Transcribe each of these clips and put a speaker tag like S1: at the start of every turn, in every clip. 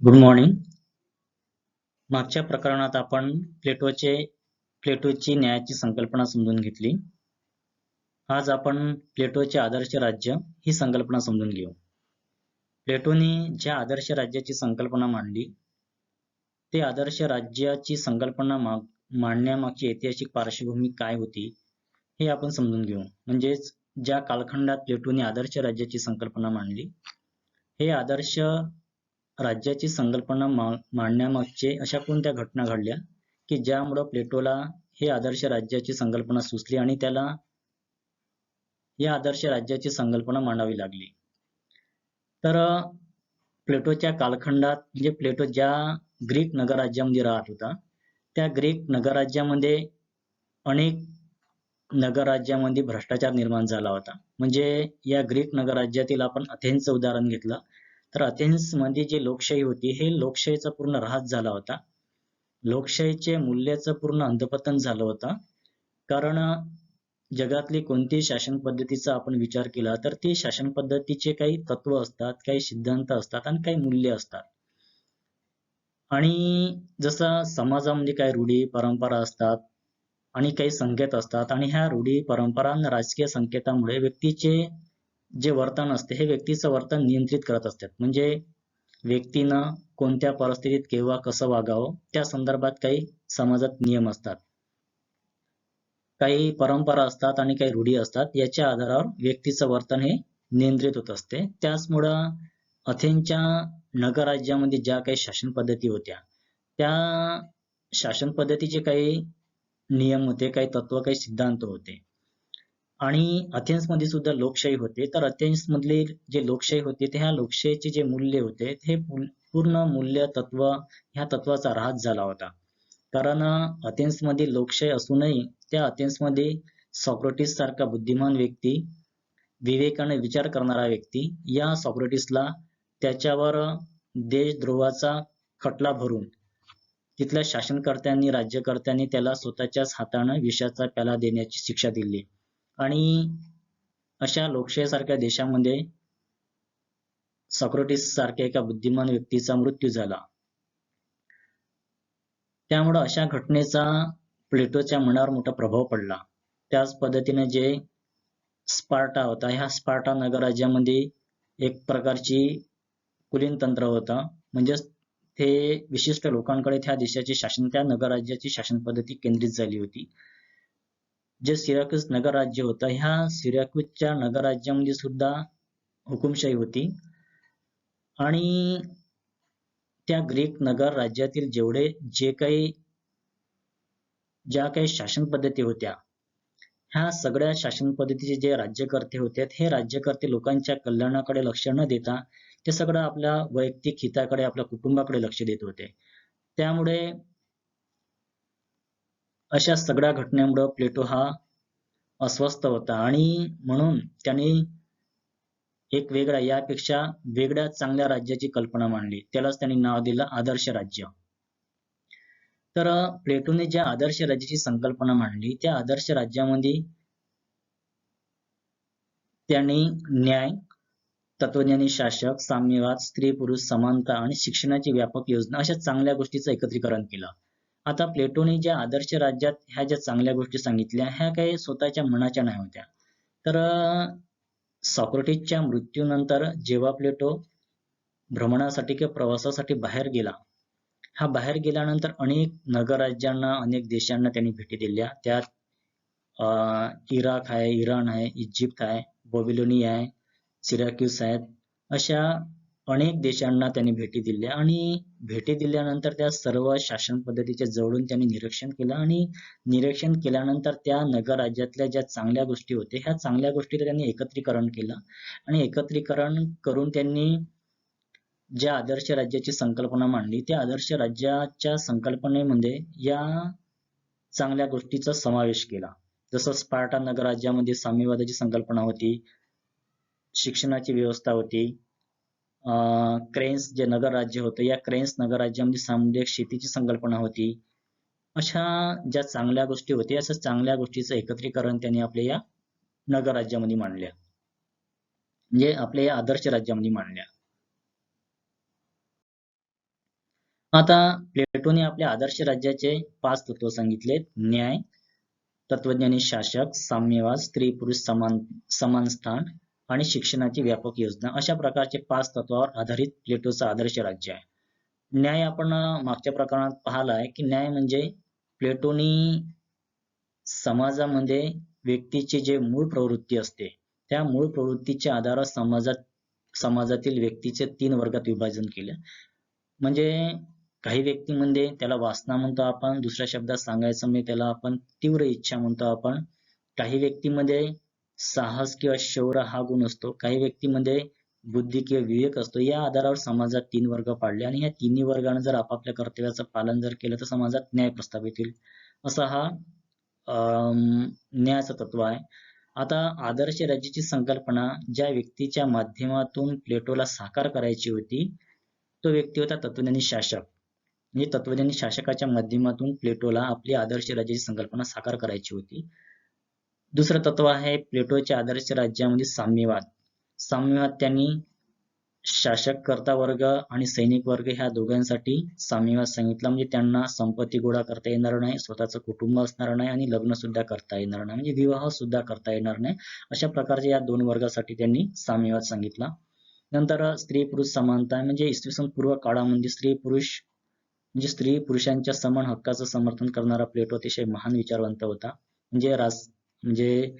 S1: Good morning. मागच्या प्रकरणात आपण प्लेटोची न्यायाची संकल्पना समजून घेतली. आज आपण प्लेटोचे आदर्श राज्य ही संकल्पना समजून घेऊ. प्लेटोने ज्या आदर्श राज्याची संकल्पना मांडली ते आदर्श राज्याची संकल्पना मांडण्यामागची ऐतिहासिक पार्श्वभूमी काय होती हे आपण समजून घेऊ. म्हणजेच ज्या कालखंडात प्लेटोने आदर्श राज्याची संकल्पना मांडली, हे आदर्श राज्याची संकल्पना मांडण्यामागचे अशा कोणत्या घटना घडल्या की ज्यामुळे प्लेटोला हे आदर्श राज्याची संकल्पना सुचली आणि त्याला या आदर्श राज्याची संकल्पना मांडावी लागली. तर प्लेटोच्या कालखंडात म्हणजे प्लेटो ज्या ग्रीक नगरराज्यामध्ये राहत होता, त्या ग्रीक नगरराज्यामध्ये अनेक नगरराज्यामध्ये भ्रष्टाचार निर्माण झाला होता. म्हणजे या ग्रीक नगरराज्यातील आपण अथेन्सचं उदाहरण घेतलं तर अथेन्स मध्ये जी लोकशाही होती हे लोकशाहीचा पूर्ण ऱ्हास झाला होता. लोकशाहीचे मूल्याचं पूर्ण अंधपतन झालं होतं. कारण जगातली कोणतीही शासन पद्धतीचा आपण विचार केला तर ती शासन पद्धतीचे काही तत्व असतात, काही सिद्धांत असतात आणि काही मूल्य असतात. आणि जसं समाजामध्ये काही रूढी परंपरा असतात आणि काही संकेत असतात आणि ह्या रूढी परंपरा आणि राजकीय संकेतामुळे व्यक्तीचे जे वर्तन असते हे व्यक्तीचं वर्तन नियंत्रित करत असतात. म्हणजे व्यक्तीनं कोणत्या परिस्थितीत केव्हा कसं वागावं त्या संदर्भात काही समाजात नियम असतात, काही परंपरा असतात आणि काही रूढी असतात. याच्या आधारावर व्यक्तीचं वर्तन हे नियंत्रित होत असते. त्याचमुळं अथेन्सच्या नगरराज्यामध्ये ज्या काही शासन पद्धती होत्या त्या शासन पद्धतीचे काही नियम होते, काही तत्व, काही सिद्धांत होते. आणि अथेन्समध्ये सुद्धा लोकशाही होते. तर अथेन्स मधले जे लोकशाही होते ते ह्या लोकशाहीचे जे मूल्य होते हे पूर्ण मूल्य तत्व ह्या तत्वाचा ऱ्हास झाला होता. कारण अथेन्समध्ये लोकशाही असूनही त्या अथेन्समध्ये सॉक्रेटिस सारखा बुद्धिमान व्यक्ती, विवेकाने विचार करणारा व्यक्ती, या सॉक्रेटिसला त्याच्यावर देशद्रोहाचा खटला भरून तिथल्या शासनकर्त्यांनी, राज्यकर्त्यांनी त्याला स्वतःच्याच हाताने विषाचा प्याला देण्याची शिक्षा दिली. आणि अशा लोकशाहीसारख्या देशामध्ये सॉक्रेटिस सारख्या एका बुद्धिमान व्यक्तीचा मृत्यू झाला. त्यामुळे अशा घटनेचा प्लेटोच्या मनावर मोठा प्रभाव पडला. त्याच पद्धतीने जे स्पार्टा होता, ह्या स्पार्टा नगरराज्यामध्ये एक प्रकारची कुलीन तंत्र होता. म्हणजे ते विशिष्ट लोकांकडे त्या देशाचे शासन, त्या नगरराज्याची शासन पद्धती केंद्रित झाली होती. जे सिराक्यूस नगरराज्य होतं, ह्या सिराक्यूसच्या नगरराज्यामध्ये सुद्धा हुकुमशाही होती. आणि त्या ग्रीक नगर राज्यातील ज्या काही शासन पद्धती होत्या, ह्या सगळ्या शासन पद्धतीचे जे राज्यकर्ते होते हे राज्यकर्ते लोकांच्या कल्याणाकडे लक्ष न देता ते सगळं आपल्या वैयक्तिक हिताकडे, आपल्या कुटुंबाकडे लक्ष देत होते. त्यामुळे अशा सगळ्या घटनेमुळे प्लेटो हा अस्वस्थ होता आणि म्हणून त्यांनी एक यापेक्षा वेगळ्या चांगल्या राज्याची कल्पना मांडली. त्यालाच त्यांनी नाव दिलं आदर्श राज्य. तर प्लेटोने ज्या आदर्श राज्याची संकल्पना मांडली त्या आदर्श राज्यामध्ये त्यांनी न्याय, तत्वज्ञानी शासक, साम्यवाद, स्त्री पुरुष समानता आणि शिक्षणाची व्यापक योजना अशा चांगल्या गोष्टीचं एकत्रीकरण केलं. आता प्लेटोने ज्या आदर्श राज्यात ह्या ज्या चांगल्या गोष्टी सांगितल्या ह्या काही स्वतःच्या मनाच्या नाही होत्या. तर सॉक्रेटिसच्या मृत्यूनंतर जेव्हा प्लेटो भ्रमणासाठी किंवा प्रवासासाठी बाहेर गेला, हा बाहेर गेल्यानंतर अनेक नगरराज्यांना, अनेक देशांना त्यांनी भेटी दिल्या. त्यात इराक आहे, इराण आहे, इजिप्त आहे, बॅबिलोनिया आहे, सिराक्यूस आहेत, अशा अनेक देशांना त्यांनी भेटी दिल्या. आणि भेटी दिल्यानंतर त्या सर्व शासन पद्धतीच्या जवळून त्यांनी निरीक्षण केलं आणि निरीक्षण केल्यानंतर त्या नगर राज्यातल्या ज्या चांगल्या गोष्टी होत्या ह्या चांगल्या गोष्टीला त्यांनी एकत्रीकरण केलं आणि एकत्रीकरण करून त्यांनी ज्या आदर्श राज्याची संकल्पना मांडली त्या आदर्श राज्याच्या संकल्पनेमध्ये या चांगल्या गोष्टीचा समावेश केला. जसं स्पार्टा नगरराज्यामध्ये साम्यवादाची संकल्पना होती, शिक्षणाची व्यवस्था होती, क्रेन्स जे नगरराज्य होतं या क्रेन्स नगरराज्यामध्ये सामुदायिक शेतीची संकल्पना होती. अशा ज्या चांगल्या गोष्टी होत्या अशा चांगल्या गोष्टीचं एकत्रीकरण त्यांनी आपल्या या नगरराज्यामध्ये मांडल्या, म्हणजे आपल्या या आदर्श राज्यामध्ये मांडल्या. आता प्लेटोने आपल्या आदर्श राज्याचे 5 तत्व सांगितलेत. न्याय, तत्वज्ञानी शासक, साम्यवाद, स्त्री पुरुष समान स्थान आणि शिक्षणाची व्यापक योजना, अशा प्रकारचे 5 तत्वावर आधारित प्लेटोचं आदर्श राज्य आहे. न्याय आपण मागच्या प्रकरणात पाहिला आहे की न्याय म्हणजे प्लेटोनी समाजामध्ये व्यक्तीची जे मूळ प्रवृत्ती असते त्या मूळ प्रवृत्तीच्या आधारावर समाजातील व्यक्तीचे 3 वर्गात विभाजन केले. म्हणजे काही व्यक्तीमध्ये त्याला वासना म्हणतो आपण, दुसऱ्या शब्दात सांगायचं म्हणजे त्याला आपण तीव्र इच्छा म्हणतो आपण. काही व्यक्तीमध्ये साहस किंवा शौर्य हा गुण असतो, काही व्यक्तीमध्ये बुद्धी किंवा विवेक असतो. या आधारावर समाजात 3 वर्ग पाडले आणि या तिन्ही वर्गाने जर आपापल्या कर्तव्याचं पालन जर केलं तर समाजात न्याय प्रस्थापित होईल. असा हा न्यायाचं तत्व आहे. आता आदर्श राज्याची संकल्पना ज्या व्यक्तीच्या माध्यमातून प्लेटोला साकार करायची होती तो व्यक्ती होता तत्वज्ञानी शासक. म्हणजे तत्वज्ञानी शासकाच्या माध्यमातून प्लेटोला आपली आदर्श राज्याची संकल्पना साकार करायची होती. दुसरं तत्व आहे प्लेटोच्या आदर्श राज्यामध्ये साम्यवाद. साम्यवाद त्यांनी शासक कर्ता वर्ग आणि सैनिक वर्ग ह्या दोघांसाठी साम्यवाद सांगितला. म्हणजे त्यांना संपत्ती गोळा करता येणार नाही, स्वतःचं कुटुंब असणार नाही आणि लग्न सुद्धा करता येणार नाही, म्हणजे विवाह सुद्धा करता येणार नाही. अशा प्रकारच्या या 2 वर्गासाठी त्यांनी साम्यवाद सांगितला. नंतर स्त्री पुरुष समानता, म्हणजे इसवी सन पूर्व काळामध्ये स्त्री पुरुष म्हणजे स्त्री पुरुषांच्या समान हक्काचं समर्थन करणारा प्लेटो अतिशय महान विचारवंत होता. म्हणजे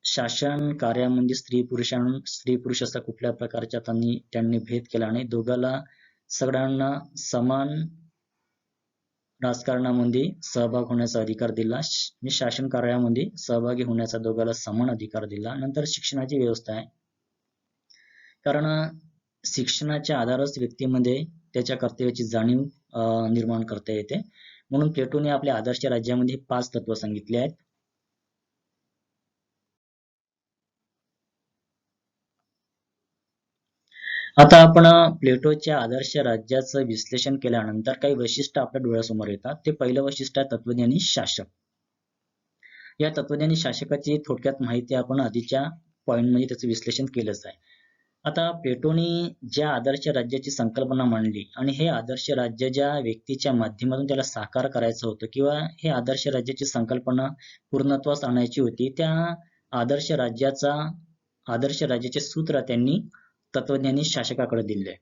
S1: शासन कार्यामध्ये स्त्री पुरुष असा कुठल्या प्रकारच्या त्यांनी भेद केला नाही. दोघाला सगळ्यांना समान राजकारणामध्ये सहभाग होण्याचा अधिकार दिला. शासन कार्यामध्ये सहभागी होण्याचा दोघाला समान अधिकार दिला. नंतर शिक्षणाची व्यवस्था आहे, कारण शिक्षणाच्या आधारच व्यक्तीमध्ये त्याच्या कर्तव्याची जाणीव निर्माण करता येते. म्हणून प्लेटोने आपल्या आदर्श राज्यामध्ये 5 तत्व सांगितले आहेत. आता आपण प्लेटोच्या आदर्श राज्याचं विश्लेषण केल्यानंतर काही वैशिष्ट्य आपल्या डोळ्यासमोर येतात. ते पहिलं वैशिष्ट्य आहे तत्वज्ञानी शासक. या तत्वज्ञानी शासकाची थोडक्यात माहिती आपण आधीच्या पॉइंटमध्ये त्याचं विश्लेषण केलंच आहे. आता प्लेटोने ज्या आदर्श राज्याची संकल्पना मांडली आणि हे आदर्श राज्य ज्या व्यक्तीच्या माध्यमातून त्याला साकार करायचं होतं किंवा हे आदर्श राज्याची संकल्पना पूर्णत्वास आणायची होती, त्या आदर्श राज्याचे सूत्र त्यांनी तत्वज्ञानी शासकाकडे दिले.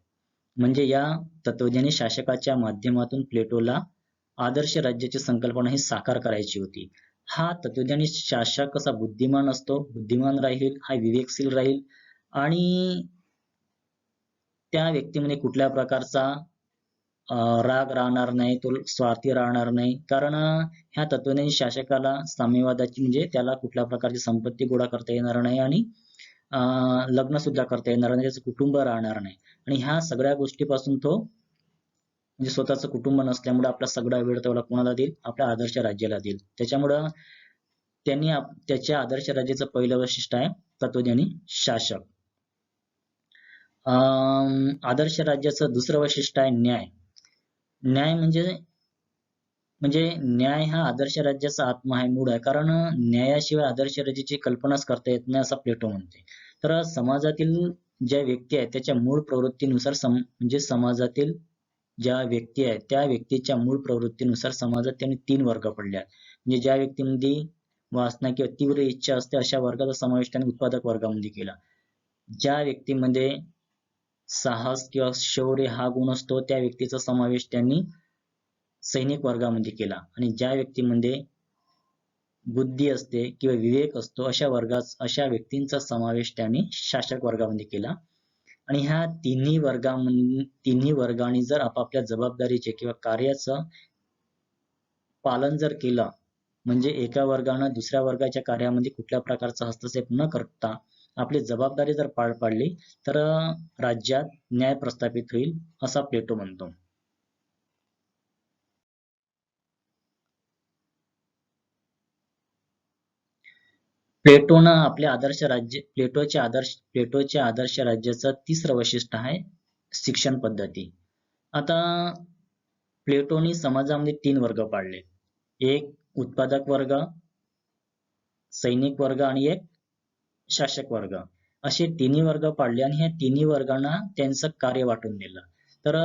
S1: म्हणजे या तत्वज्ञानी शासकाच्या माध्यमातून प्लेटोला आदर्श राज्याची संकल्पना ही साकार करायची होती. हा तत्वज्ञानी शासक कसा बुद्धिमान राहील, हा विवेकशील राहील आणि त्या व्यक्तीमध्ये कुठल्या प्रकारचा राग राहणार नाही, तो स्वार्थी राहणार नाही. कारण ह्या तत्वज्ञानी शासकाला साम्यवादाची म्हणजे त्याला कुठल्या प्रकारची संपत्ती गोळा करता येणार नाही आणि लग्न सुद्धा करता येणार नाही, त्याचं कुटुंब राहणार नाही. आणि ह्या सगळ्या गोष्टीपासून तो म्हणजे स्वतःचं कुटुंब नसल्यामुळे आपला सगळा वेळ त्याला कोणाला देईल? आपल्या आदर्श राज्याला देईल. त्याच्यामुळं त्यांनी त्याच्या आदर्श राज्याचं पहिलं वैशिष्ट्य आहे तत्वज्ञानी शासक. आदर्श राज्याचं दुसरं वैशिष्ट्य आहे न्याय. न्याय म्हणजे न्याय हा आदर्श राज्याचा आत्मा आहे, मूळ आहे. कारण न्यायाशिवाय आदर्श राज्याची कल्पनाच करता येत नाही असं प्लेटो म्हणते. तर समाजातील ज्या व्यक्ती आहेत त्याच्या मूळ प्रवृत्तीनुसार म्हणजे समाजातील ज्या व्यक्ती आहेत त्या व्यक्तीच्या मूळ प्रवृत्तीनुसार समाजात त्यांनी 3 वर्ग पडले आहेत. म्हणजे ज्या व्यक्तीमध्ये वासना किंवा तीव्र इच्छा असते अशा वर्गाचा समावेश त्यांनी उत्पादक वर्गामध्ये केला. ज्या व्यक्तीमध्ये साहस किंवा शौर्य हा गुण असतो त्या व्यक्तीचा समावेश त्यांनी सैनिक वर्गामध्ये केला. आणि ज्या व्यक्तीमध्ये बुद्धी असते किंवा विवेक असतो अशा व्यक्तींचा समावेश त्यांनी शासक वर्गामध्ये केला. आणि ह्या तिन्ही वर्गांनी जर आपापल्या जबाबदारीचे किंवा कार्याचं पालन जर केलं, म्हणजे एका वर्गानं दुसऱ्या वर्गाच्या कार्यामध्ये कुठल्या प्रकारचा हस्तक्षेप न करता आपली जबाबदारी जर पार पाडली तर राज्यात न्याय प्रस्थापित होईल असा प्लेटो म्हणतो. प्लेटोच्या आदर्श राज्याचं तिसरं वैशिष्ट्य आहे शिक्षण पद्धती. आता प्लेटोनी समाजामध्ये 3 वर्ग पाडले. एक उत्पादक वर्ग, सैनिक वर्ग आणि एक शासक वर्ग, असे तिन्ही वर्ग पाडले आणि ह्या तिन्ही वर्गांना त्यांचं कार्य वाटून दिलं. तर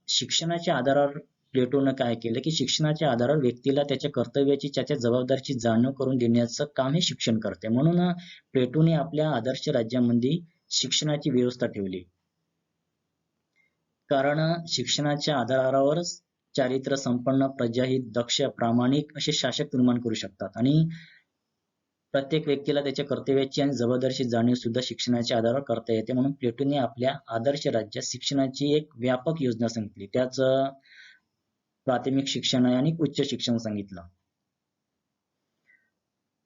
S1: शिक्षणाच्या आधारावर प्लेटोनं काय केलं की शिक्षणाच्या आधारावर व्यक्तीला त्याच्या कर्तव्याची त्याच्या जबाबदारीची जाणीव करून देण्याचं काम हे शिक्षण करते. म्हणून प्लेटोने आपल्या आदर्श राज्यामध्ये शिक्षणाची व्यवस्था ठेवली. कारण शिक्षणाच्या आधारावरच चारित्र्य संपन्न प्रजा ही दक्ष प्रामाणिक असे शासक निर्माण करू शकतात आणि प्रत्येक व्यक्तीला त्याच्या कर्तव्याची आणि जबाबदारीची जाणीव सुद्धा शिक्षणाच्या आधारावर करता येते. म्हणून प्लेटोने आपल्या आदर्श राज्यात शिक्षणाची एक व्यापक योजना सांगितली. त्याच प्राथमिक शिक्षण आहे आणि उच्च शिक्षण सांगितलं.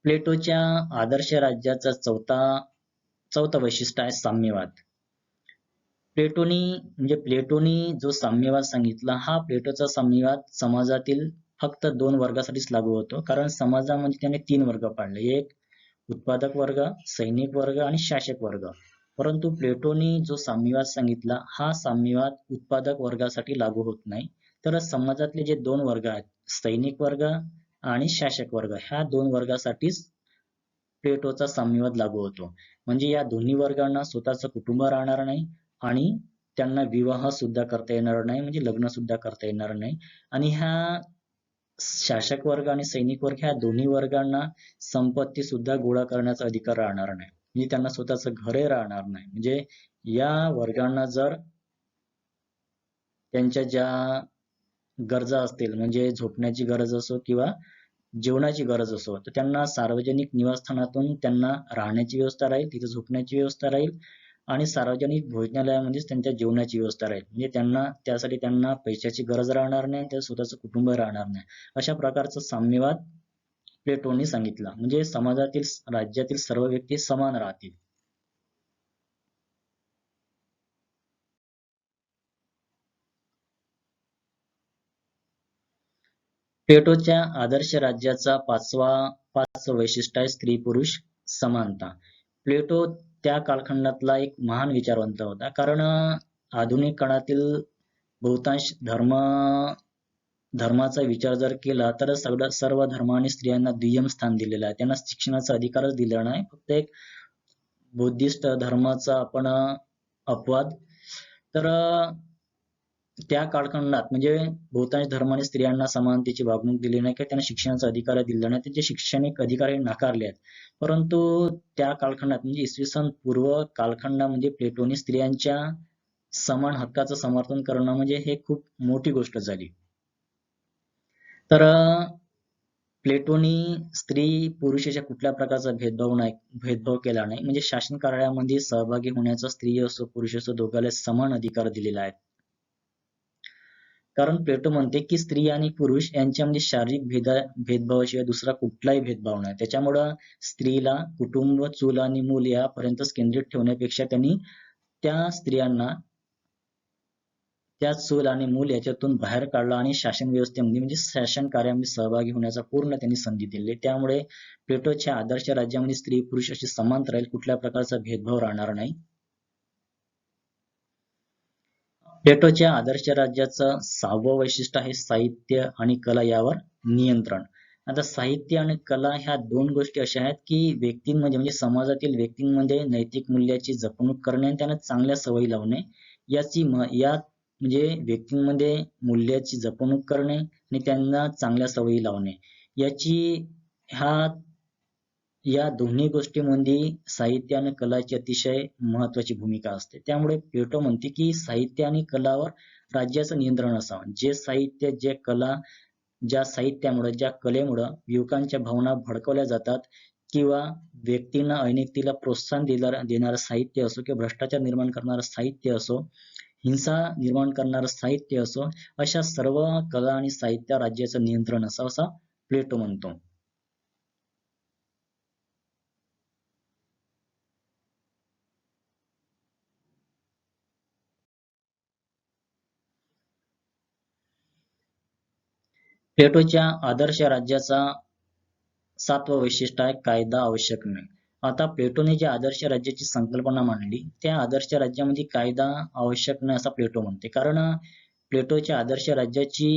S1: प्लेटोच्या आदर्श राज्याचा चौथा वैशिष्ट्य आहे साम्यवाद. प्लेटोनी जो साम्यवाद सांगितला, हा प्लेटोचा साम्यवाद समाजातील फक्त 2 वर्गासाठीच लागू होतो. कारण समाजामध्ये त्याने 3 वर्ग पाडले. एक उत्पादक वर्ग, सैनिक वर्ग आणि शासक वर्ग. परंतु प्लेटोनी जो साम्यवाद सांगितला, हा साम्यवाद उत्पादक वर्गासाठी लागू होत नाही. तर समाजातले जे 2 वर्ग आहेत, सैनिक वर्ग आणि शासक वर्ग, ह्या 2 वर्गासाठीच प्लेटोचा साम्यवाद लागू होतो. म्हणजे या दोन्ही वर्गांना स्वतःचं कुटुंब राहणार नाही आणि त्यांना विवाह सुद्धा करता येणार नाही, म्हणजे लग्न सुद्धा करता येणार नाही. आणि ह्या शासक वर्ग आणि सैनिक वर्ग ह्या दोन्ही वर्गांना संपत्ती सुद्धा गोळा करण्याचा अधिकार राहणार नाही, म्हणजे त्यांना स्वतःचं घरही राहणार नाही. म्हणजे या वर्गांना जर त्यांच्या ज्या गरजा असतील, म्हणजे झोपण्याची गरज असो किंवा जेवणाची गरज असो, तर त्यांना सार्वजनिक निवासस्थानातून त्यांना राहण्याची व्यवस्था राहील, तिथे झोपण्याची व्यवस्था राहील आणि सार्वजनिक भोजनालयामध्येच त्यांच्या जेवणाची व्यवस्था राहील. म्हणजे त्यासाठी त्यांना पैशाची गरज राहणार नाही, त्या स्वतःचं कुटुंब राहणार नाही. अशा प्रकारचा साम्यवाद प्लेटोने सांगितला. म्हणजे समाजातील राज्यातील सर्व व्यक्ती समान राहतील. प्लेटोच्या आदर्श राज्याचा पाचवं वैशिष्ट्य आहे स्त्री पुरुष समानता. प्लेटो त्या कालखंडातला एक महान विचारवंत होता. कारण आधुनिक काळातील बहुतांश धर्माचा विचार जर केला तर सर्व धर्माने स्त्रियांना दुय्यम स्थान दिलेलं आहे. त्यांना शिक्षणाचा अधिकारच दिलेला नाही. फक्त एक बुद्धिस्ट धर्माचा आपण अपवाद. तर त्या कालखंडात म्हणजे बहुतांश धर्माने स्त्रियांना समानतेची वागणूक दिली नाही, किंवा त्यांना शिक्षणाचा अधिकार दिला नाही, त्यांचे शैक्षणिक अधिकार नाकारले आहेत. परंतु त्या कालखंडात म्हणजे इसवी सन पूर्व कालखंडामध्ये प्लेटोने स्त्रियांच्या समान हक्काचं समर्थन करणं म्हणजे हे खूप मोठी गोष्ट झाली. तर प्लेटोनी स्त्री पुरुषाच्या कुठल्या प्रकारचा भेदभाव केला नाही. म्हणजे शासन कार्यामध्ये सहभागी होण्याचा स्त्री असो पुरुष असो दोघांना समान अधिकार दिलेला आहे. कारण प्लेटो म्हणते की स्त्री आणि पुरुष यांच्यामध्ये शारीरिक भेदभावाशिवाय दुसरा कुठलाही भेदभाव नाही. त्याच्यामुळं स्त्रीला कुटुंब, चूल आणि मूल यापर्यंतच केंद्रित ठेवण्यापेक्षा त्यांनी त्या स्त्रियांना त्या चूल आणि मूल याच्यातून बाहेर काढला आणि शासन व्यवस्थेमध्ये म्हणजे शासन कार्यामध्ये सहभागी होण्याचा पूर्ण त्यांनी संधी दिली. त्यामुळे प्लेटोच्या आदर्श राज्यामध्ये स्त्री पुरुष अशी समांतर राहील, कुठल्या प्रकारचा भेदभाव राहणार नाही. प्लेटोच्या आदर्श राज्याचं 6वं वैशिष्ट्य आहे साहित्य आणि कला यावर नियंत्रण. आता साहित्य आणि कला ह्या 2 गोष्टी अशा आहेत की व्यक्तींमध्ये म्हणजे समाजातील व्यक्तींमध्ये नैतिक मूल्याची जपणूक करणे आणि त्यांना चांगल्या सवयी लावणे म्हणजे व्यक्तींमध्ये मूल्याची जपणूक करणे आणि त्यांना चांगल्या सवयी लावणे या दोन्ही गोष्टींमध्ये साहित्य आणि कलाची अतिशय महत्वाची भूमिका असते. त्यामुळे प्लेटो म्हणते की साहित्य आणि कलावर राज्याचं नियंत्रण असावं. ज्या साहित्यामुळे ज्या कलेमुळे युवकांच्या भावना भडकवल्या जातात किंवा व्यक्तींना अनैतिकतेला प्रोत्साहन देणारं साहित्य असो किंवा भ्रष्टाचार निर्माण करणारं साहित्य असो, हिंसा निर्माण करणारं साहित्य असो, अशा सर्व कला आणि साहित्य राज्याचं नियंत्रण असावं असं प्लेटो म्हणतो. प्लेटोच्या आदर्श राज्याचा 7वं वैशिष्ट्य आहे कायदा आवश्यक नाही. आता प्लेटोने जे आदर्श राज्याची संकल्पना मांडली त्या आदर्श राज्यामध्ये कायदा आवश्यक नाही असं प्लेटो म्हणते. कारण प्लेटोच्या आदर्श राज्याची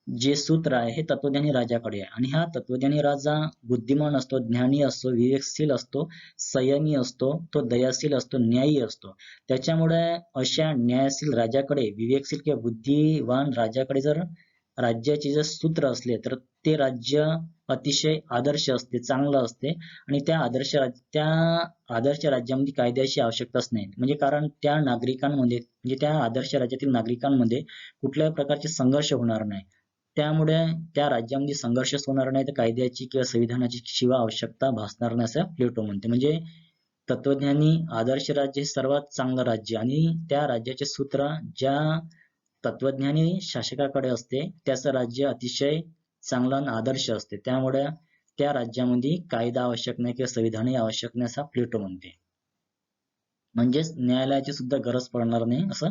S1: जे सूत्र आहे हे तत्वज्ञानी राजाकडे आहे आणि हा तत्वज्ञानी राजा बुद्धिमान असतो, ज्ञानी असतो, विवेकशील असतो, संयमी असतो, तो दयाशील असतो, न्यायी असतो. त्याच्यामुळे अशा न्यायशील राजाकडे, विवेकशील किंवा बुद्धिवान राजाकडे जर राज्याचे जर सूत्र असले तर ते राज्य अतिशय आदर्श असते, चांगलं असते आणि त्या आदर्श राज्यामध्ये कायद्याची आवश्यकताच नाही. म्हणजे कारण त्या नागरिकांमध्ये म्हणजे त्या आदर्श राज्यातील नागरिकांमध्ये कुठल्याही प्रकारचे संघर्ष होणार नाही. त्यामुळे त्या राज्यामध्ये संघर्षच होणार नाही तर कायद्याची किंवा संविधानाची शिवाय आवश्यकता भासणार नाही असं प्लेटो म्हणते. म्हणजे तत्वज्ञानी आदर्श राज्य हे सर्वात चांगलं राज्य आणि त्या राज्याचे सूत्र ज्या तत्वज्ञानी शासकाकडे असते त्याचं राज्य अतिशय चांगलं आणि आदर्श असते. त्यामुळे त्या राज्यामध्ये कायदा आवश्यक नाही किंवा संविधानही आवश्यक नाही असं प्लेटो म्हणते. म्हणजेच न्यायालयाची सुद्धा गरज पडणार नाही असं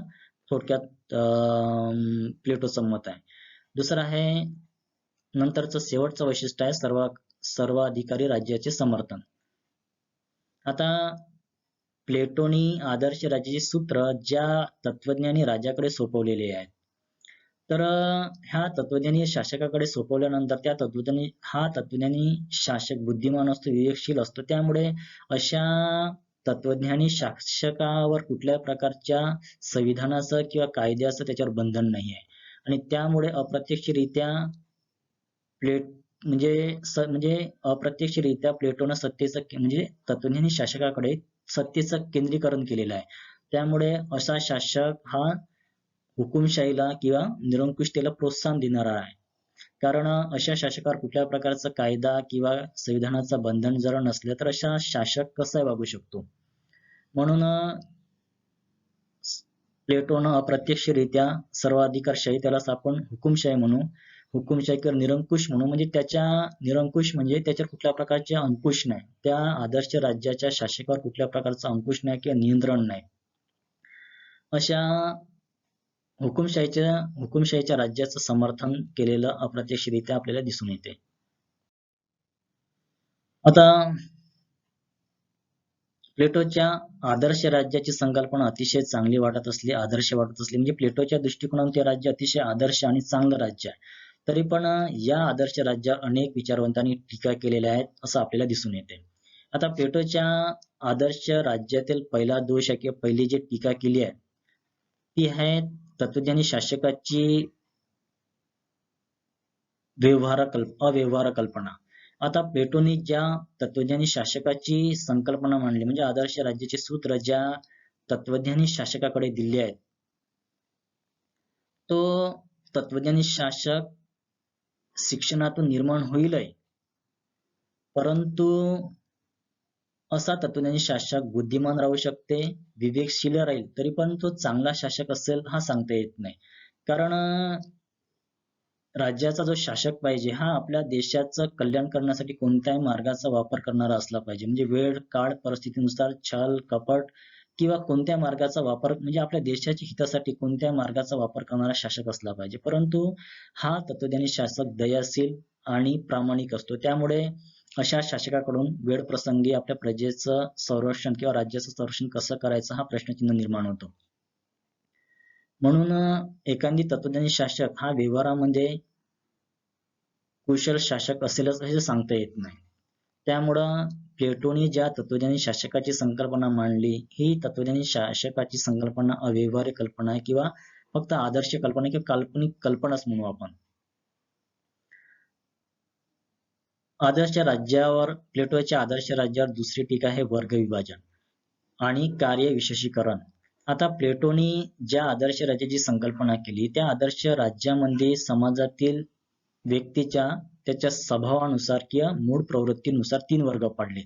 S1: थोडक्यात प्लेटोचं मत आहे. दुसरं आहे नंतरचं शेवटचं वैशिष्ट्य आहे सर्वाधिकारी राज्याचे समर्थन. आता प्लेटोनी आदर्श राज्याचे सूत्र ज्या तत्वज्ञानी राजाकडे सोपवलेले आहेत तर ह्या तत्वज्ञानी शासकाकडे सोपवल्यानंतर त्या तत्वज्ञानी शासक बुद्धिमान असतो, विवेकशील असतो. त्यामुळे अशा तत्वज्ञानी शासकावर कुठल्याही प्रकारच्या संविधानाचं किंवा कायद्याचं त्याच्यावर बंधन नाही आहे आणि त्यामुळे अप्रत्यक्षरित्या म्हणजे अप्रत्यक्षरित्या प्लेटोनं सत्तेचं म्हणजे तत्वज्ञानी शासकाकडे सत्तेचं केंद्रीकरण केलेलं आहे. त्यामुळे असा शासक हा हुकुमशाहीला किंवा निरंकुशतेला प्रोत्साहन देणारा आहे. कारण अशा शासकावर कुठल्या प्रकारचा कायदा किंवा संविधानाचं बंधन जर नसले तर अशा शासक कसा वागू शकतो. म्हणून प्लेटोनं अप्रत्यक्षरित्या सर्वाधिकारशाही त्यालाच आपण हुकुमशाही म्हणू, हुकुमशाही किंवा निरंकुश म्हणू. म्हणजे निरंकुश म्हणजे त्याच्यावर कुठल्या प्रकारचे अंकुश नाही, त्या आदर्श राज्याच्या शासकावर कुठल्या प्रकारचा अंकुश नाही किंवा नियंत्रण नाही. अशा हुकुमशाहीच्या राज्याचं समर्थन केलेलं अप्रत्यक्षरित्या आपल्याला दिसून येते. आता प्लेटोच्या आदर्श राज्याची संकल्पना अतिशय चांगली वाटत असली, आदर्श वाटत असली म्हणजे प्लेटोच्या दृष्टिकोनातून ते राज्य अतिशय आदर्श आणि चांगलं राज्य आहे. तरी पण या आदर्श राज्यावर अनेक विचारवंतांनी टीका केलेल्या आहेत असं आपल्याला दिसून येते. आता प्लेटोच्या आदर्श राज्यातील पहिला दोष आहे किंवा पहिली जी टीका केली आहे ती आहे तत्वज्ञानी शासकाची अव्यवहार कल्पना. आता प्लेटोनी ज्या तत्वज्ञानी शासकाची संकल्पना मांडली म्हणजे आदर्श राज्याचे सूत्र ज्या तत्वज्ञानी शासकाकडे दिले आहेत तो तत्वज्ञानी शासक शिक्षणातून निर्माण होईलही, परंतु असा तत्वज्ञानी शासक बुद्धिमान राहू शकते, विवेकशील राहील, तरी पण तो चांगला शासक असेल हा सांगता येत नाही. कारण राज्याचा जो शासक पाहिजे हा आपल्या देशाचं कल्याण करण्यासाठी कोणत्याही मार्गाचा वापर करणारा असला पाहिजे. म्हणजे वेळ काळ परिस्थितीनुसार छल कपट किंवा कोणत्या मार्गाचा वापर म्हणजे आपल्या देशाच्या हितासाठी कोणत्या मार्गाचा वापर करणारा शासक असला पाहिजे. परंतु हा तत्वज्ञानी शासक दयाशील आणि प्रामाणिक असतो. त्यामुळे अशा शासकाकडून वेळ प्रसंगी आपल्या प्रजेचं संरक्षण किंवा राज्याचं संरक्षण कसं करायचं हा प्रश्नचिन्ह निर्माण होतो. म्हणून एखादी तत्वज्ञानी शासक हा व्यवहारामध्ये कुशल शासक असेलच असे सांगता येत नाही. त्यामुळं प्लेटोनी ज्या तत्वज्ञानी शासकाची संकल्पना मांडली ही तत्वज्ञानी शासकाची संकल्पना अव्यवहार्य कल्पना आहे किंवा फक्त आदर्श कल्पना किंवा काल्पनिक कल्पनाच म्हणू आपण. प्लेटोच्या आदर्श राज्यावर दुसरी टीका आहे वर्ग विभाजन आणि कार्य विशेषीकरण. आता प्लेटोनी ज्या आदर्श राज्याची संकल्पना केली त्या आदर्श राज्यामध्ये समाजातील व्यक्तीच्या त्याच्या स्वभावानुसार किंवा मूळ प्रवृत्तीनुसार 3 वर्ग पाडले.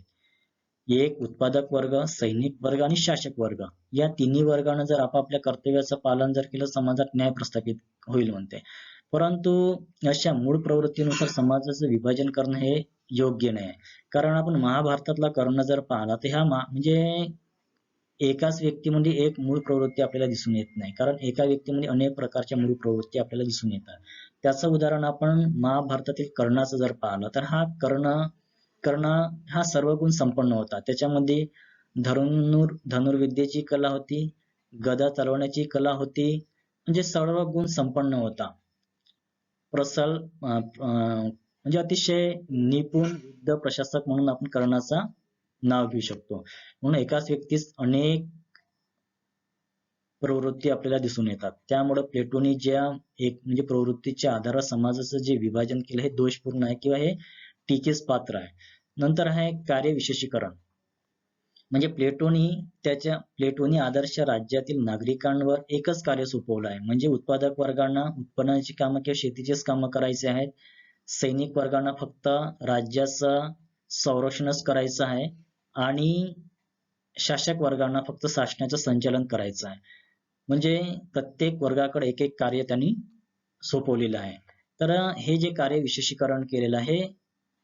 S1: एक उत्पादक वर्ग, सैनिक वर्ग आणि शासक वर्ग. या तिन्ही वर्गानं जर आपापल्या कर्तव्याचं पालन जर केलं समाजात न्याय प्रस्थापित होईल म्हणते. परंतु अशा मूळ प्रवृत्तीनुसार समाजाचं विभाजन करणं हे योग्य नाही. कारण आपण महाभारतातला कर्ण जर पाहिला तर म्हणजे एकाच व्यक्तीमध्ये एक मूळ प्रवृत्ती आपल्याला दिसून येत नाही. कारण एका व्यक्तीमध्ये अनेक प्रकारच्या मूळ प्रवृत्ती आपल्याला दिसून येतात. त्याचं उदाहरण आपण महाभारतातील कर्णाचं जर पाहिलं तर हा कर्ण हा सर्व गुण संपन्न होता. त्याच्यामध्ये धनुर्विद्येची कला होती, गदा चालवण्याची कला होती, म्हणजे सर्व गुण संपन्न होता. प्रसल म्हणजे अतिशय निपुण युद्ध प्रशासक म्हणून आपण कर्णाचा नाव घेऊ शकतो. म्हणून एकाच व्यक्तीस अनेक प्रवृत्ती आपल्याला दिसून येतात. त्यामुळे प्लेटोनी ज्या एक म्हणजे प्रवृत्तीच्या आधारावर समाजाचं जे विभाजन केलं हे दोषपूर्ण आहे किंवा हे टीकेस पात्र आहे. नंतर आहे कार्यविशेषीकरण. म्हणजे प्लेटोनी आदर्श राज्यातील नागरिकांवर एकच कार्य सोपवलं आहे, म्हणजे उत्पादक वर्गांना उत्पन्नाची कामं किंवा शेतीचीच कामं करायची आहेत. सैनिक वर्गांना फक्त राज्याचं संरक्षणच करायचं आहे आणि शासक वर्गांना फक्त शासनाचं संचालन करायचं आहे. म्हणजे प्रत्येक वर्गाकडे एक एक कार्य त्यांनी सोपवलेलं आहे. तर हे जे कार्य विशेषीकरण केलेलं आहे हे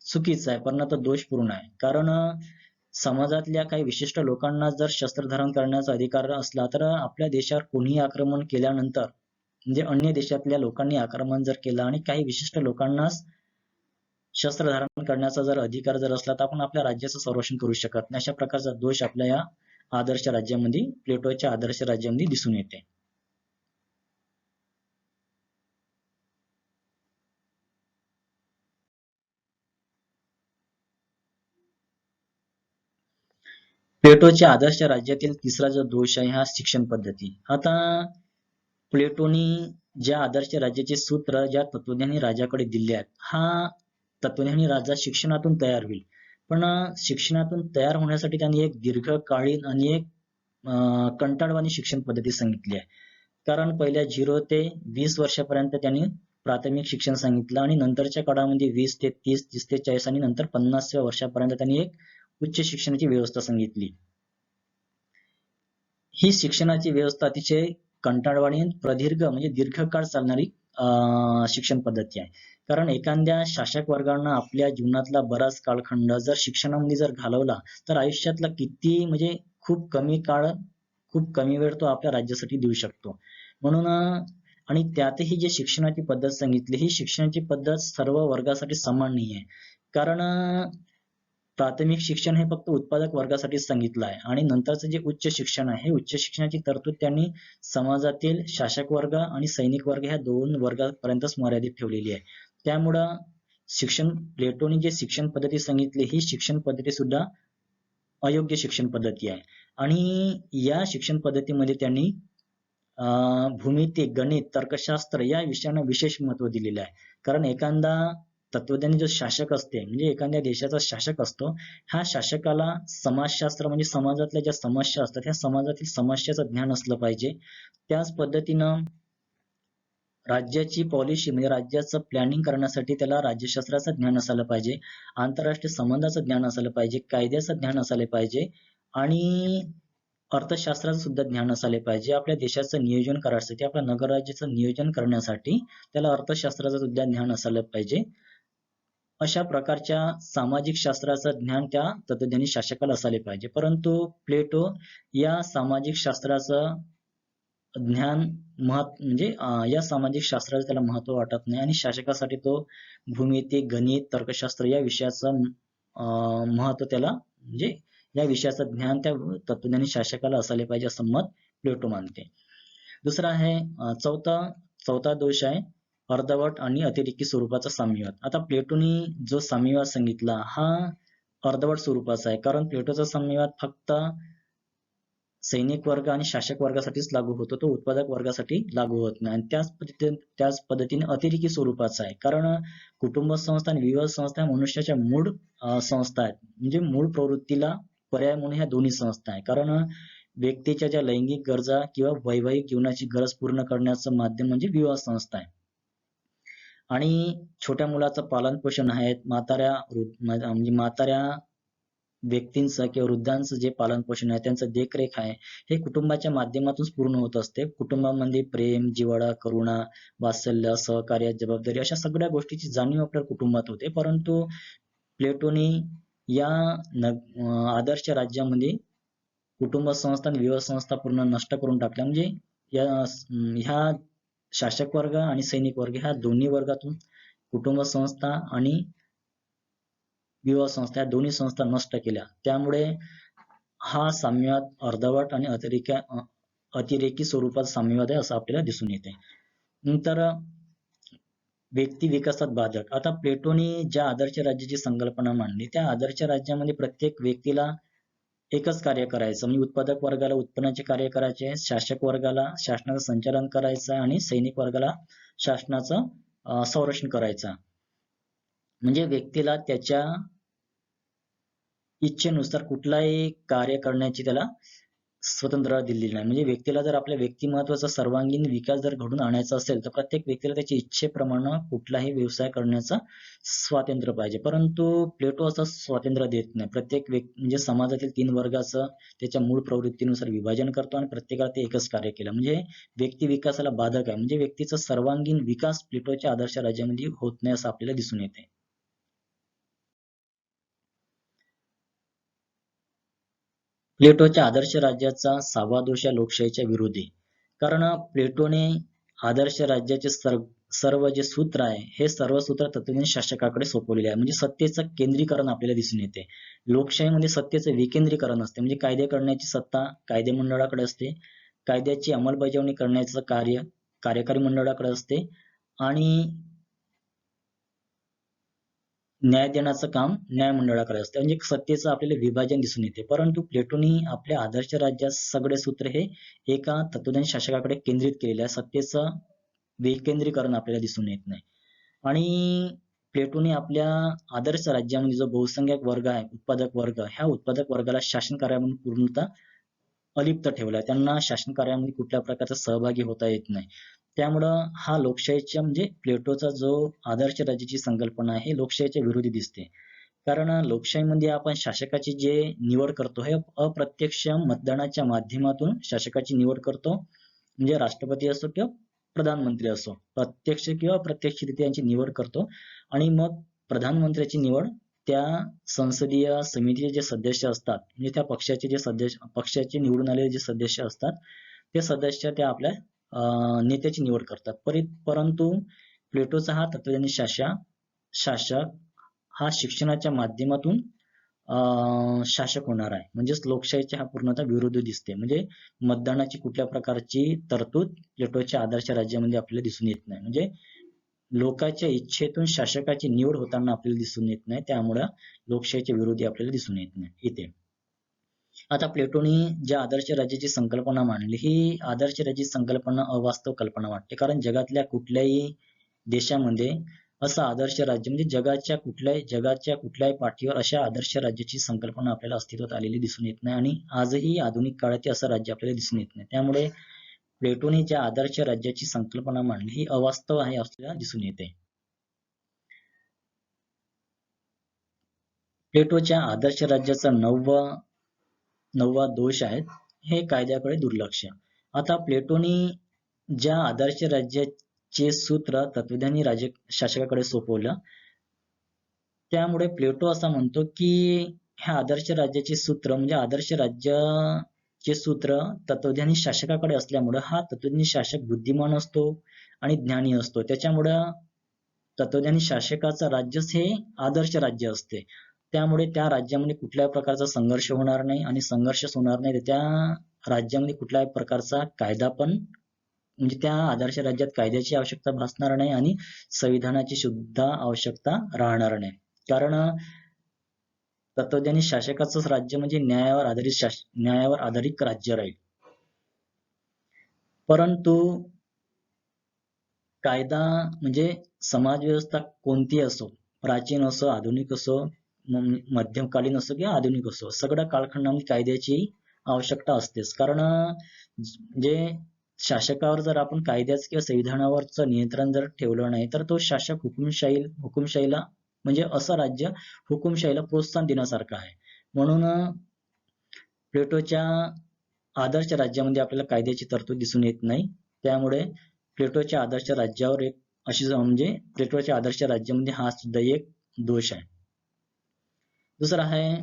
S1: चुकीचं आहे, परंतु दोषपूर्ण आहे. कारण समाजातल्या काही विशिष्ट लोकांना जर शस्त्र धारण करण्याचा अधिकार असला तर आपल्या देशावर कोणीही आक्रमण केल्यानंतर म्हणजे अन्य देशातल्या लोकांनी आक्रमण जर केलं आणि काही विशिष्ट लोकांना शस्त्र धारण करण्याचा जर अधिकार जर असला तर आपण आपल्या राज्याचं संरक्षण करू शकत नाही. अशा प्रकारचा दोष आपल्या या आदर्श राज्यामध्ये प्लेटोच्या आदर्श राज्यामध्ये दिसून येते. प्लेटोच्या आदर्श राज्यातील तिसरा जो दोष आहे हा शिक्षण पद्धती. आता प्लेटोनी ज्या आदर्श राज्याचे सूत्र ज्या तत्वज्ञानी राजाकडे दिले आहेत, हा तत्वज्ञानी राजा शिक्षणातून तयार होईल, पण शिक्षणातून तयार होण्यासाठी त्यांनी एक दीर्घकालीन आणि एक कंटाळवाणी शिक्षण पद्धती सांगितली आहे. कारण पहिल्या 0 ते 20 वर्षापर्यंत त्यांनी प्राथमिक शिक्षण सांगितलं आणि नंतरच्या काळामध्ये 20 ते 30, 30 ते 40 आणि नंतर 50व्या वर्षापर्यंत त्यांनी एक उच्च शिक्षणाची व्यवस्था सांगितली. ही शिक्षणाची व्यवस्था अतिशय कंटाळवाणी प्रदीर्घ म्हणजे दीर्घकाळ चालणारी शिक्षण पद्धती आहे. कारण एखाद्या शासक वर्गानं आपल्या जीवनातला बराच कालखंड जर शिक्षणामध्ये जर घालवला तर आयुष्यातला किती म्हणजे खूप कमी वेळ तो आपल्या राज्यासाठी देऊ शकतो. म्हणून आणि त्यातही जे शिक्षणाची पद्धत सांगितली ही शिक्षणाची पद्धत सर्व वर्गासाठी समान नाही आहे. कारण प्राथमिक शिक्षण हे फक्त उत्पादक वर्गासाठीच सांगितलं आहे आणि नंतरचं जे उच्च शिक्षण आहे हे उच्च शिक्षणाची तरतूद त्यांनी समाजातील शासक वर्ग आणि सैनिक वर्ग ह्या 2 वर्गापर्यंतच मर्यादित ठेवलेली आहे. त्यामुळं प्लेटोनी जे शिक्षण पद्धती सांगितली ही शिक्षण पद्धती सुद्धा अयोग्य शिक्षण पद्धती आहे. आणि या शिक्षण पद्धतीमध्ये त्यांनी भूमिती, गणित, तर्कशास्त्र या विषयांना विशेष महत्त्व दिलेलं आहे. कारण एखादा तत्वज्ञानी जो शासक असते म्हणजे एखाद्या देशाचा शासक असतो, ह्या शासकाला समाजशास्त्र म्हणजे समाजातल्या ज्या समस्या असतात ह्या समाजातील समस्याचं ज्ञान असलं पाहिजे. त्याच पद्धतीनं राज्याची पॉलिसी म्हणजे राज्याचं प्लॅनिंग करण्यासाठी त्याला राज्यशास्त्राचं ज्ञान असायला पाहिजे, आंतरराष्ट्रीय संबंधाचं ज्ञान असायला पाहिजे, कायद्याचं ज्ञान असायला पाहिजे आणि अर्थशास्त्राचं सुद्धा ज्ञान असायला पाहिजे. आपल्या देशाचं नियोजन करण्यासाठी आपल्या नगरराज्याचं नियोजन करण्यासाठी त्याला अर्थशास्त्राचं सुद्धा ज्ञान असायला पाहिजे. अशा प्रकारच्या सामाजिक शास्त्राचं ज्ञान त्या तत्वज्ञानी शासकाला असायला पाहिजे. परंतु प्लेटो या सामाजिक शास्त्राचं ज्ञान म्हणजे या सामाजिक शास्त्राचं त्याला महत्व वाटत नाही आणि शासकासाठी तो भूमिती, गणित, तर्कशास्त्र या विषयाचं महत्व त्याला म्हणजे या विषयाचं ज्ञान त्या तत्वज्ञानी शासकाला असायला पाहिजे असं मत प्लेटो मानते. दुसरा आहे चौथा दोष आहे अर्धवट आणि अतिरेकी स्वरूपाचा साम्यवाद. आता प्लेटोनी जो साम्यवाद सांगितला हा अर्धवट स्वरूपाचा आहे. कारण प्लेटोचा साम्यवाद फक्त सैनिक वर्ग आणि शासक वर्गासाठीच लागू होतो, तो उत्पादक वर्गासाठी लागू होत नाही. आणि त्याच पद्धतीने अतिरेकी स्वरूपाचा आहे. कारण कुटुंब संस्था आणि विवाह संस्था मनुष्याच्या मूळ संस्था आहेत, म्हणजे मूळ प्रवृत्तीला पर्याय म्हणून ह्या दोन्ही संस्था आहे. कारण व्यक्तीच्या ज्या लैंगिक गरजा किंवा वैवाहिक जीवनाची गरज पूर्ण करण्याचं माध्यम म्हणजे विवाह संस्था आहे. आणि छोट्या मुलाचं पालन पोषण आहे, म्हाताऱ्या व्यक्तींचं किंवा वृद्धांचं जे पालन पोषण आहे त्यांचं देखरेख आहे हे कुटुंबाच्या माध्यमातून पूर्ण होत असते. कुटुंबामध्ये प्रेम, जिव्हाळा, करुणा, वात्सल्य, सहकार्य, जबाबदारी अशा सगळ्या गोष्टीची जाणीव आपल्या कुटुंबात होते. परंतु प्लेटोनी या आदर्श राज्यामध्ये कुटुंब संस्था आणि विवाह संस्था पूर्ण नष्ट करून टाकल्या. म्हणजे ह्या शासक वर्ग आणि सैनिक वर्ग ह्या दोन्ही वर्गातून कुटुंब संस्था आणि विवाह संस्था या दोन्ही संस्था नष्ट केल्या. त्यामुळे हा साम्यवाद अर्धवट आणि अतिरेकी स्वरूपात साम्यवाद आहे असं आपल्याला दिसून येते. नंतर व्यक्ती विकासात बाधक. आता प्लेटोने ज्या आदर्श राज्याची संकल्पना मांडली त्या आदर्श राज्यामध्ये प्रत्येक व्यक्तीला एकच कार्य करायचं, म्हणजे उत्पादक वर्गाला उत्पन्नाचे कार्य करायचे, शासक वर्गाला शासनाचं संचालन करायचं आणि सैनिक वर्गाला शासनाचं संरक्षण करायचं. म्हणजे व्यक्तीला त्याच्या इच्छेनुसार कुठलाही कार्य करण्याची त्याला स्वतंत्रता दिलेली नाही. म्हणजे व्यक्तीला जर आपल्या व्यक्तिमत्वाचा सर्वांगीण विकास जर घडून आणायचा असेल तर प्रत्येक व्यक्तीला त्याच्या इच्छेप्रमाणे कुठलाही व्यवसाय करण्याचा स्वातंत्र्य पाहिजे. परंतु प्लेटो असं स्वातंत्र्य देत नाही. प्रत्येक व्यक्ती म्हणजे समाजातील 3 वर्गाचं त्याच्या मूळ प्रवृत्तीनुसार विभाजन करतो आणि प्रत्येकाला ते एकच कार्य केलं. म्हणजे व्यक्ती विकासाला बाधक आहे. म्हणजे व्यक्तीचा सर्वांगीण विकास प्लेटोच्या आदर्श राज्यामध्ये होत नाही असं आपल्याला दिसून येते. प्लेटोच्या आदर्श राज्याचा 6वा दोष या लोकशाहीच्या विरोधी. कारण प्लेटोने आदर्श राज्याचे सर्व जे सूत्र आहे हे सर्व सूत्र तत्त्वज्ञानी शासकाकडे सोपवलेले आहे. म्हणजे सत्तेचं केंद्रीकरण आपल्याला दिसून येते. लोकशाहीमध्ये सत्तेचं विकेंद्रीकरण असते. म्हणजे कायदे करण्याची सत्ता कायदे मंडळाकडे असते, कायद्याची अंमलबजावणी करण्याचं कार्य कार्यकारी मंडळाकडे असते आणि न्याय देण्याचं काम न्यायमंडळाकडे असते. म्हणजे सत्तेचं आपल्याला विभाजन दिसून येते. परंतु प्लेटोनी आपल्या आदर्श राज्यात सगळे सूत्र हे एका तत्वज्ञानी शासकाकडे केंद्रित केलेले आहे. सत्तेचं विकेंद्रीकरण आपल्याला दिसून येत नाही. आणि प्लेटोने आपल्या आदर्श राज्यामध्ये जो बहुसंख्यक वर्ग आहे, उत्पादक वर्ग, ह्या उत्पादक वर्गाला शासन कार्यामध्ये पूर्णतः अलिप्त ठेवलाय. त्यांना शासन कार्यामध्ये कुठल्या प्रकारचा सहभागी होता येत नाही. त्यामुळं हा लोकशाहीच्या म्हणजे प्लेटोचा जो आदर्श राज्याची संकल्पना आहे हे लोकशाहीच्या विरोधी दिसते. कारण लोकशाहीमध्ये आपण शासकाची जे निवड करतो हे अप्रत्यक्ष मतदानाच्या माध्यमातून शासकाची निवड करतो. म्हणजे राष्ट्रपती असो किंवा प्रधानमंत्री असो, प्रत्यक्ष किंवा अप्रत्यक्षरित्या यांची निवड करतो आणि मग प्रधानमंत्र्याची निवड त्या संसदीय समितीचे जे सदस्य असतात, म्हणजे त्या पक्षाचे जे सदस्य, पक्षाचे निवडून आलेले जे सदस्य असतात ते सदस्य त्या आपल्या नेत्याची निवड करतात. परंतु प्लेटोचा हा तत्वज्ञानी शासक हा शिक्षणाच्या माध्यमातून शासक होणार आहे. म्हणजेच लोकशाहीच्या हा पूर्णतः विरोध दिसते. म्हणजे मतदानाची कुठल्या प्रकारची तरतूद प्लेटोच्या आदर्श राज्यामध्ये आपल्याला दिसून येत नाही. म्हणजे लोकांच्या इच्छेतून शासकाची निवड होताना आपल्याला दिसून येत नाही. त्यामुळे लोकशाहीच्या विरोधी आपल्याला दिसून येते. आता प्लेटोनी ज्या आदर्श राज्याची संकल्पना मांडली ही आदर्श राज्याची संकल्पना अवास्तव कल्पना वाटते. कारण जगातल्या कुठल्याही देशामध्ये असं आदर्श राज्य म्हणजे जगाच्या कुठल्याही पाठीवर अशा आदर्श राज्याची संकल्पना आपल्याला अस्तित्वात आलेली दिसून येत नाही आणि आजही आधुनिक काळात असं राज्य आपल्याला दिसून येत नाही. त्यामुळे प्लेटोने ज्या आदर्श राज्याची संकल्पना मांडली ही अवास्तव आहे आपल्याला दिसून येते. प्लेटोच्या आदर्श राज्याचा नववा दोष आहे हे कायद्याकडे दुर्लक्ष. आता प्लेटोने ज्या आदर्श राज्याचे सूत्र तत्वज्ञानी शासकाकडे सोपवलं त्यामुळे प्लेटो असा म्हणतो की ह्या आदर्श राज्याचे सूत्र म्हणजे आदर्श राज्याचे सूत्र तत्वज्ञानी शासकाकडे असल्यामुळे हा तत्वज्ञानी शासक बुद्धिमान असतो आणि ज्ञानी असतो. त्याच्यामुळं तत्वज्ञानी शासकाचं राज्यच हे आदर्श राज्य असते. त्यामुळे त्या राज्यामध्ये कुठल्याही प्रकारचा संघर्ष होणार नाही आणि संघर्षच होणार नाही तर त्या राज्यामध्ये कुठल्याही प्रकारचा कायदा पण म्हणजे त्या आदर्श राज्यात कायद्याची आवश्यकता भासणार नाही आणि संविधानाची सुद्धा आवश्यकता राहणार नाही. कारण तत्वज्ञानी शासकाचंच राज्य म्हणजे न्यायावर आधारित राज्य राहील. परंतु कायदा म्हणजे समाज व्यवस्था कोणती असो, प्राचीन असो, आधुनिक असो, मध्यमकालीन असो किंवा आधुनिक असो, सगळ्या कालखंडामध्ये कायद्याची आवश्यकता असतेच. कारण जे शासकावर जर आपण कायद्याचं किंवा संविधानावरचं नियंत्रण जर ठेवलं नाही तर तो शासक हुकुमशाहीला म्हणजे असं राज्य हुकुमशाहीला प्रोत्साहन देण्यासारखं आहे. म्हणून प्लेटोच्या आदर्श राज्यामध्ये आपल्याला कायद्याची तरतूद दिसून येत नाही. त्यामुळे प्लेटोच्या आदर्श राज्यावर एक अशी म्हणजे प्लेटोच्या आदर्श राज्यामध्ये हा सुद्धा एक दोष आहे. दुसरा आहे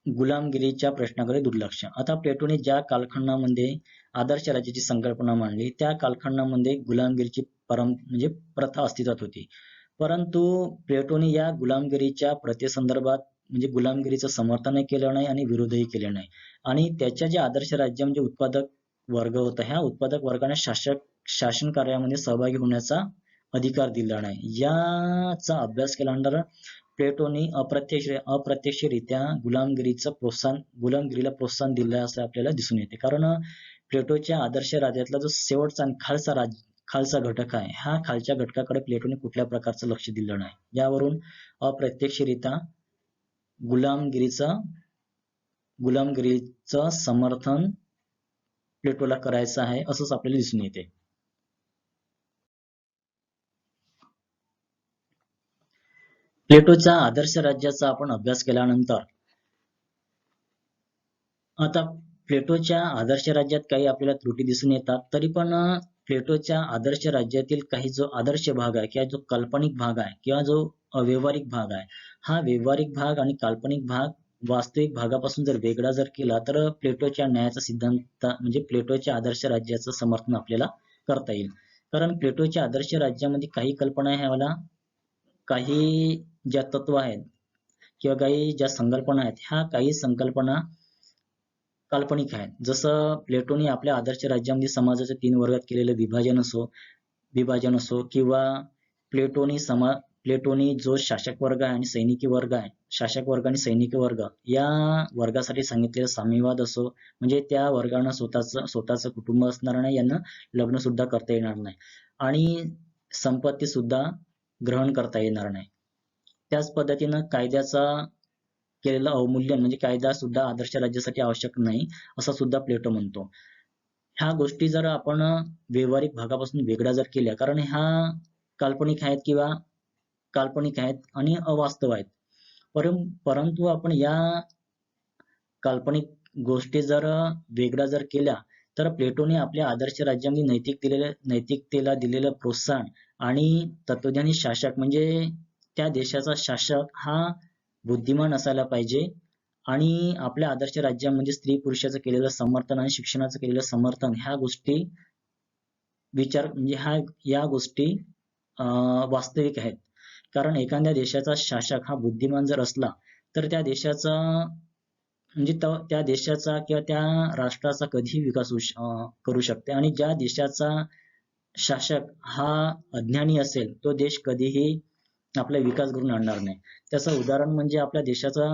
S1: गुलामगिरीच्या प्रश्नाकडे दुर्लक्ष. आता प्लेटोने ज्या कालखंडामध्ये आदर्श राज्याची संकल्पना मांडली त्या कालखंडामध्ये गुलामगिरीची म्हणजे प्रथा अस्तित्वात होती. परंतु प्लेटोने या गुलामगिरीच्या प्रथेसंदर्भात म्हणजे गुलामगिरीचं समर्थनही केलं नाही आणि विरोधही केले नाही. आणि त्याच्या जे आदर्श राज्य म्हणजे उत्पादक वर्ग होता ह्या उत्पादक वर्गाने शासन कार्यामध्ये सहभागी होण्याचा अधिकार दिला नाही. याचा अभ्यास केल्यानंतर प्लेटोने अप्रत्यक्षरित्या गुलामगिरीला प्रोत्साहन दिलं असं आपल्याला दिसून येते. कारण प्लेटोच्या आदर्श राज्यातला जो शेवटचा आणि खालचा घटक आहे, ह्या खालच्या घटकाकडे प्लेटोने कुठल्या प्रकारचं लक्ष दिलं नाही. यावरून अप्रत्यक्षरित्या गुलामगिरीचं समर्थन प्लेटोला करायचं आहे असंच आपल्याला दिसून येते. प्लेटोच्या आदर्श राज्याचा आपण अभ्यास केल्यानंतर आता प्लेटोच्या आदर्श राज्यात काही आपल्याला त्रुटी दिसून येतात, तरी पण प्लेटोच्या आदर्श राज्यातील काही जो आदर्श भाग आहे किंवा जो काल्पनिक भाग आहे किंवा जो व्यावहारिक भाग आहे, हा व्यावहारिक भाग आणि काल्पनिक भाग वास्तविक भागापासून जर वेगळा जर केला तर प्लेटोच्या न्यायाचा सिद्धांत म्हणजे प्लेटोच्या आदर्श राज्याचं समर्थन आपल्याला करता येईल. कारण प्लेटोच्या आदर्श राज्यामध्ये काही कल्पना ह्या काही ज्या तत्व आहेत किंवा काही ज्या संकल्पना आहेत, ह्या काही संकल्पना काल्पनिक आहेत. जसं प्लेटोने आपल्या आदर्श राज्यामध्ये समाजाच्या 3 वर्गात केलेलं विभाजन असो किंवा प्लेटोनी जो शासक वर्ग आहे आणि सैनिकी वर्ग आहे, शासक वर्ग आणि सैनिकी वर्ग या वर्गासाठी सांगितलेला साम्यवाद असो, म्हणजे त्या वर्गानं स्वतःचं कुटुंब असणार नाही, यांना लग्न सुद्धा करता येणार नाही आणि संपत्ती सुद्धा ग्रहण करता येणार नाही. त्याच पद्धतीनं कायद्याचा केलेलं अवमूल्यन म्हणजे कायदा सुद्धा आदर्श राज्यासाठी आवश्यक नाही असं सुद्धा प्लेटो म्हणतो. ह्या गोष्टी जर आपण व्यावहारिक भागापासून वेगळ्या जर केल्या, कारण ह्या काल्पनिक आहेत आणि अवास्तव आहेत, परंतु आपण या काल्पनिक गोष्टी जर वेगळ्या जर केल्या तर प्लेटोने आपल्या आदर्श राज्यामध्ये नैतिकतेला दिलेलं प्रोत्साहन आणि तत्वज्ञानी शासक म्हणजे त्या देशाचा शासक हा बुद्धिमान असायला पाहिजे आणि आपल्या आदर्श राज्यामध्ये स्त्री पुरुषाचं केलेलं समर्थन आणि शिक्षणाचं केलेलं समर्थन ह्या गोष्टी या गोष्टी वास्तविक आहेत. कारण एखाद्या देशाचा शासक हा बुद्धिमान जर असला तर त्या देशाचा किंवा त्या राष्ट्राचा कधीही विकास करू शकते आणि ज्या देशाचा शासक हा अज्ञानी असेल तो देश कधीही आपला विकास घडवून आणणार नाही. त्याचं उदाहरण म्हणजे आपल्या देशाचा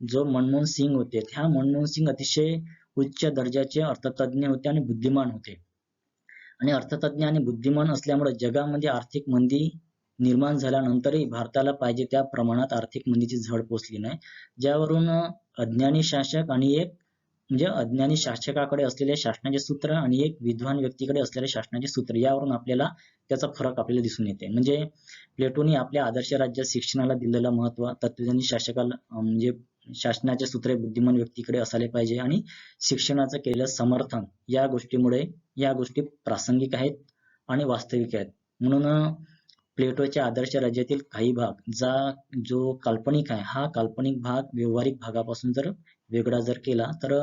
S1: जो मनमोहन सिंग होते, ह्या मनमोहन सिंग अतिशय उच्च दर्जाचे अर्थतज्ञ होते आणि बुद्धिमान होते आणि अर्थतज्ञ आणि बुद्धिमान असल्यामुळे जगामध्ये आर्थिक मंदी निर्माण झाल्यानंतरही भारताला पाहिजे त्या प्रमाणात आर्थिक मंदीची झळ पोचली नाही, ज्यावरून अज्ञानी शासक आणि अज्ञानी शासकाकडे असलेले शासनाचे सूत्र आणि एक विद्वान व्यक्तीकडे असलेले शासनाचे सूत्र यावरून आपल्याला त्याचा फरक आपल्याला दिसून येते. म्हणजे प्लेटोने आपल्या आदर्श राज्यात शिक्षणाला दिलेलं महत्व, तत्वज्ञानी शासकाला म्हणजे शासनाचे सूत्र बुद्धिमान व्यक्तीकडे असायला पाहिजे आणि शिक्षणाचं केलेलं समर्थन या गोष्टी प्रासंगिक आहेत आणि वास्तविक आहेत. म्हणून प्लेटोच्या आदर्श राज्यातील काही भाग जो काल्पनिक आहे, हा काल्पनिक भाग व्यावहारिक भागापासून जर वेगळा जर केला तर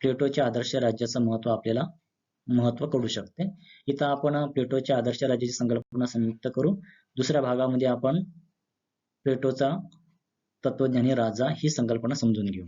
S1: प्लेटोच्या आदर्श राज्याचं महत्व कळू शकते. इथं आपण प्लेटोच्या आदर्श राज्याची संकल्पना समाप्त करू. दुसऱ्या भागामध्ये आपण प्लेटोचा तत्वज्ञानी राजा ही संकल्पना समजून घेऊ.